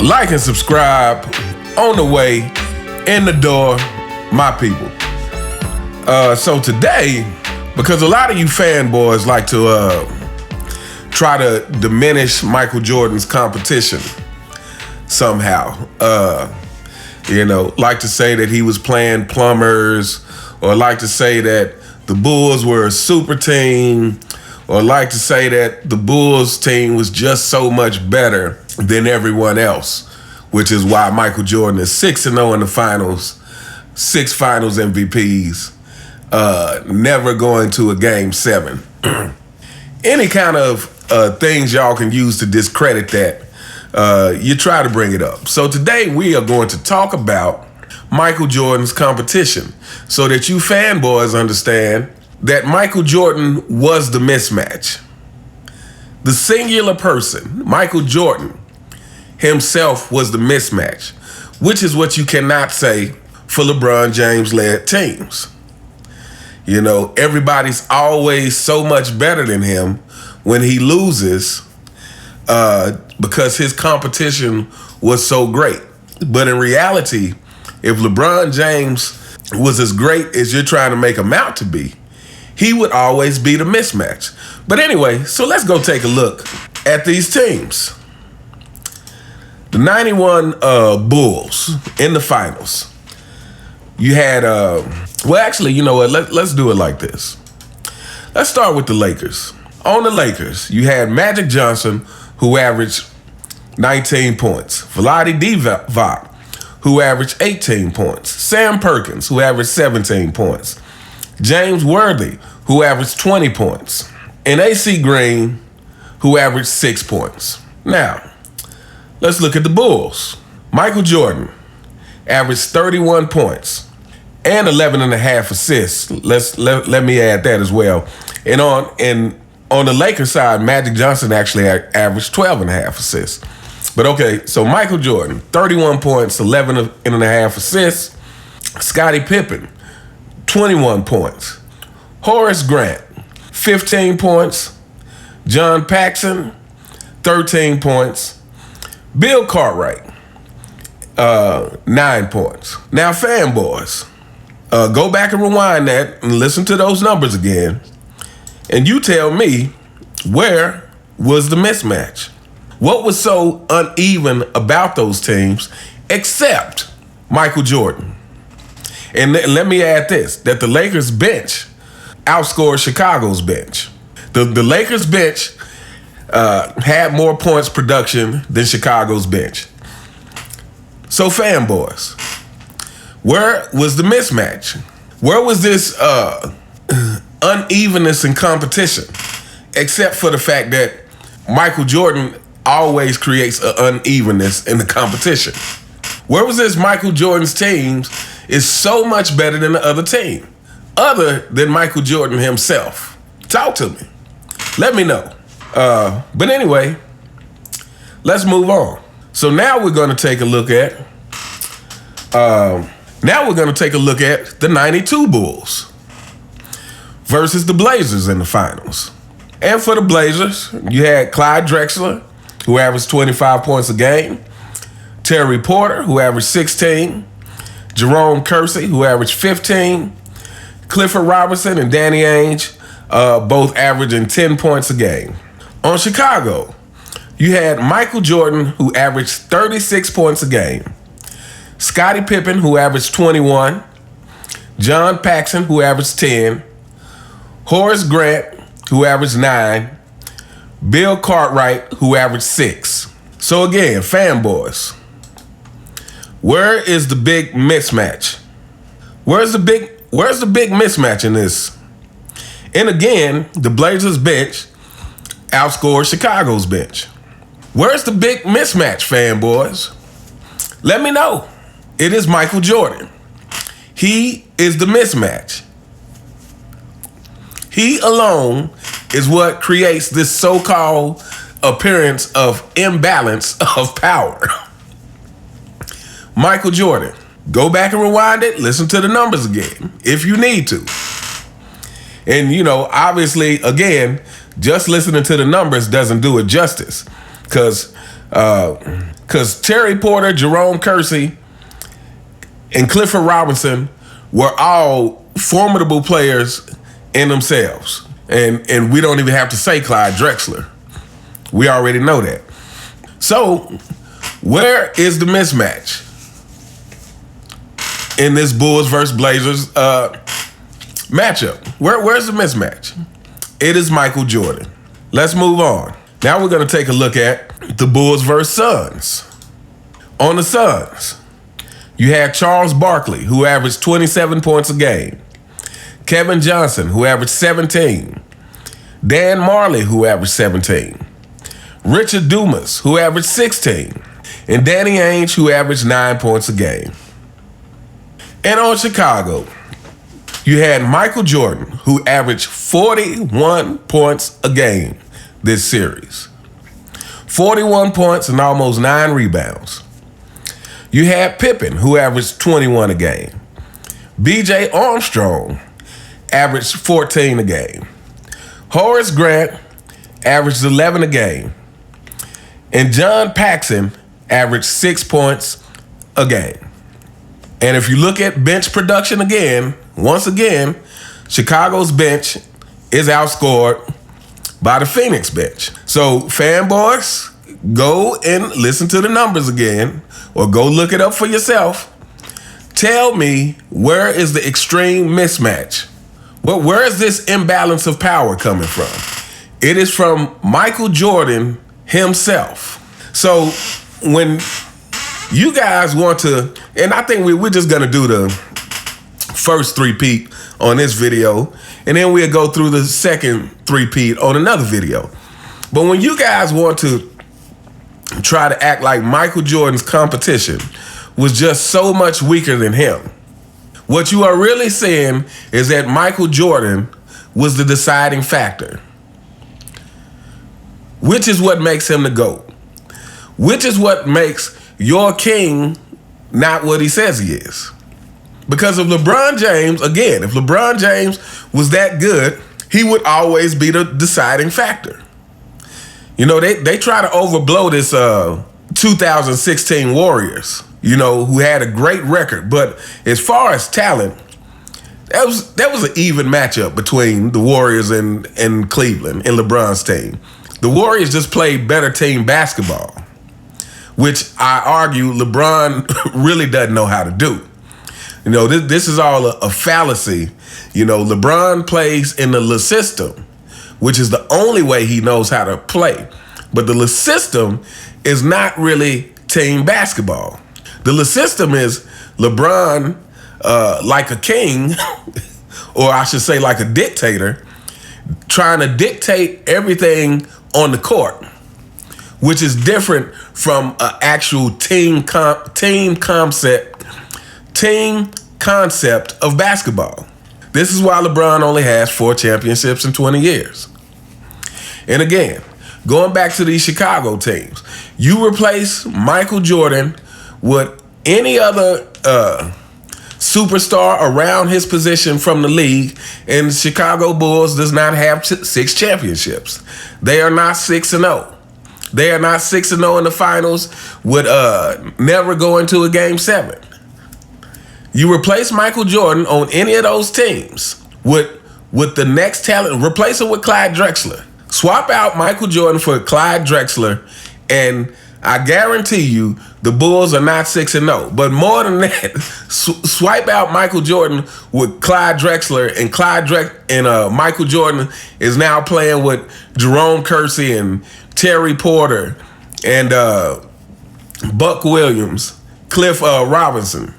Like and subscribe. On the way, in the door, my people. So today, because a lot of you fanboys like to try to diminish Michael Jordan's competition somehow. Like to say that he was playing plumbers, or like to say that the Bulls were a super team, or like to say that the Bulls team was just so much better than everyone else, which is why Michael Jordan is 6-0 in the finals, 6 finals MVPs, never going to a game 7. Any kind of things y'all can use to discredit that, you try to bring it up. So today we are going to talk about Michael Jordan's competition so that you fanboys understand that Michael Jordan was the mismatch. The singular person, Michael Jordan himself, was the mismatch, which is what you cannot say for LeBron James-led teams. Everybody's always so much better than him when he loses because his competition was so great. But in reality, if LeBron James was as great as you're trying to make him out to be, he would always be the mismatch. But anyway, so let's go take a look at these teams. The 91 Bulls in the finals. You had, actually, you know what? Let's do it like this. Let's start with the Lakers. On the Lakers, you had Magic Johnson, who averaged 19 points. Vlade Divac, who averaged 18 points. Sam Perkins, who averaged 17 points. James Worthy, who averaged 20 points. And AC Green, who averaged 6 points. Now, let's look at the Bulls. Michael Jordan averaged 31 points and 11.5 assists. Let me add that as well. And on the Lakers side, Magic Johnson actually averaged 12.5 assists. But okay, so Michael Jordan, 31 points, 11.5 assists. Scottie Pippen, 21 points. Horace Grant, 15 points. John Paxson, 13 points. Bill Cartwright, 9 points. Now, fanboys, go back and rewind that and listen to those numbers again. And you tell me, where was the mismatch? What was so uneven about those teams except Michael Jordan? And let me add this, that the Lakers bench outscored Chicago's bench. The Lakers bench had more points production than Chicago's bench. So fanboys, where was the mismatch? Where was this unevenness in competition? Except for the fact that Michael Jordan always creates an unevenness in the competition. Where was this Michael Jordan's teams is so much better than the other team, other than Michael Jordan himself? Talk to me. Let me know. But anyway, let's move on. So now we're going to take a look at the 92 Bulls versus the Blazers in the finals. And for the Blazers, you had Clyde Drexler, who averaged 25 points a game. Terry Porter, who averaged 16. Jerome Kersey, who averaged 15. Clifford Robinson and Danny Ainge, both averaging 10 points a game. On Chicago, you had Michael Jordan, who averaged 36 points a game. Scottie Pippen, who averaged 21. John Paxson, who averaged 10. Horace Grant, who averaged 9. Bill Cartwright, who averaged 6. So again, fanboys, where is the big mismatch? Where's the big mismatch in this? And again, the Blazers bench outscored Chicago's bench. Where's the big mismatch, fanboys? Let me know. It is Michael Jordan. He is the mismatch. He alone is what creates this so-called appearance of imbalance of power. Michael Jordan. Go back and rewind it. Listen to the numbers again, if you need to. And, you know, obviously, again, just listening to the numbers doesn't do it justice. Because Because Terry Porter, Jerome Kersey, and Clifford Robinson were all formidable players in themselves. And we don't even have to say Clyde Drexler. We already know that. So, where is the mismatch in this Bulls versus Blazers matchup? Where's the mismatch? It is Michael Jordan. Let's move on. Now we're going to take a look at the Bulls versus Suns. On the Suns, you had Charles Barkley, who averaged 27 points a game. Kevin Johnson, who averaged 17. Dan Marley, who averaged 17. Richard Dumas, who averaged 16. And Danny Ainge, who averaged 9 points a game. And on Chicago, you had Michael Jordan, who averaged 41 points a game this series. 41 points and almost 9 rebounds. You had Pippen, who averaged 21 a game. B.J. Armstrong averaged 14 a game. Horace Grant averaged 11 a game. And John Paxson averaged 6 points a game. And if you look at bench production again, once again, Chicago's bench is outscored by the Phoenix bench. So fanboys, go and listen to the numbers again, or go look it up for yourself. Tell me, where is the extreme mismatch? Well, where is this imbalance of power coming from? It is from Michael Jordan himself. So when you guys want to, and I think we're just gonna do the first three-peat on this video, and then we'll go through the second three-peat on another video. But when you guys want to try to act like Michael Jordan's competition was just so much weaker than him, what you are really saying is that Michael Jordan was the deciding factor, which is what makes him the GOAT, which is what makes your king not what he says he is. Because if LeBron James, again, if LeBron James was that good, he would always be the deciding factor. You know, they try to overblow this 2016 Warriors, you know, who had a great record. But as far as talent, that was an even matchup between the Warriors and Cleveland and LeBron's team. The Warriors just played better team basketball, which I argue LeBron really doesn't know how to do. You know, this is all a fallacy. You know, LeBron plays in the Le system, which is the only way he knows how to play. But the Le system is not really team basketball. The Le system is LeBron like a king, or I should say like a dictator, trying to dictate everything on the court, which is different from an actual team concept of basketball. This is why LeBron only has 4 championships in 20 years. And again, going back to these Chicago teams, you replace Michael Jordan with any other superstar around his position from the league, and the Chicago Bulls does not have 6 championships. They are not 6-0. They are not 6-0 in the finals, would never go into a game 7. You replace Michael Jordan on any of those teams with the next talent, replace him with Clyde Drexler. Swap out Michael Jordan for Clyde Drexler, and I guarantee you the Bulls are not 6-0. But more than that, swipe out Michael Jordan with Clyde Drexler, and Michael Jordan is now playing with Jerome Kersey and Terry Porter and Buck Williams, Cliff Robinson.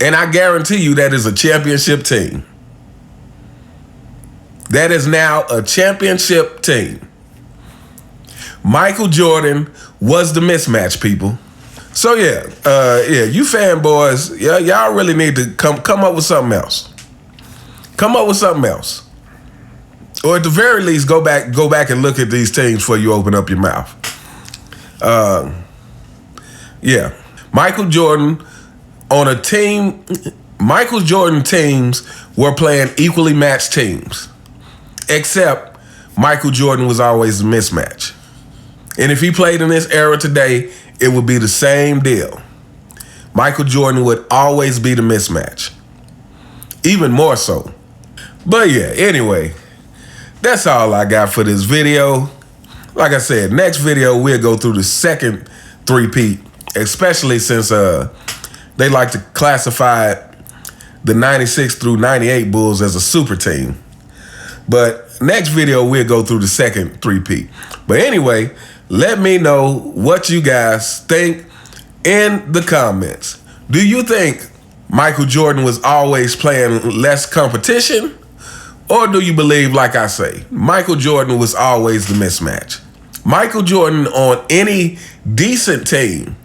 And I guarantee you that is a championship team. That is now a championship team. Michael Jordan was the mismatch, people. So yeah, you fanboys, y'all really need to come up with something else. Come up with something else. Or at the very least, go back and look at these teams before you open up your mouth. Michael Jordan on a team, Michael Jordan teams were playing equally matched teams, except Michael Jordan was always a mismatch. And if he played in this era today, it would be the same deal. Michael Jordan would always be the mismatch. Even more so. But yeah, anyway, that's all I got for this video. Like I said, next video we'll go through the second three-peat, especially since they like to classify the 96 through 98 Bulls as a super team. But next video we'll go through the second three-peat. But anyway, let me know what you guys think in the comments. Do you think Michael Jordan was always playing less competition? Or do you believe, like I say, Michael Jordan was always the mismatch? Michael Jordan on any decent team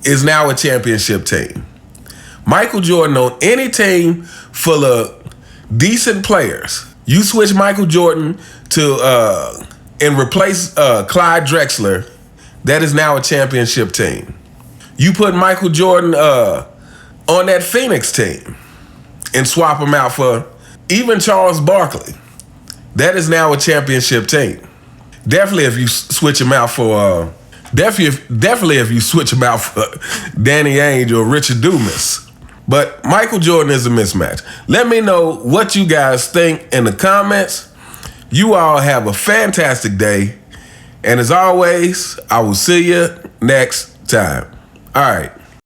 is now a championship team. Michael Jordan on any team full of decent players. You switch Michael Jordan to and replace Clyde Drexler, that is now a championship team. You put Michael Jordan on that Phoenix team and swap him out for even Charles Barkley, that is now a championship team. Definitely if you switch him out for definitely if you switch him out for Danny Ainge or Richard Dumas. But Michael Jordan is a mismatch. Let me know what you guys think in the comments. You all have a fantastic day. And as always, I will see you next time. All right.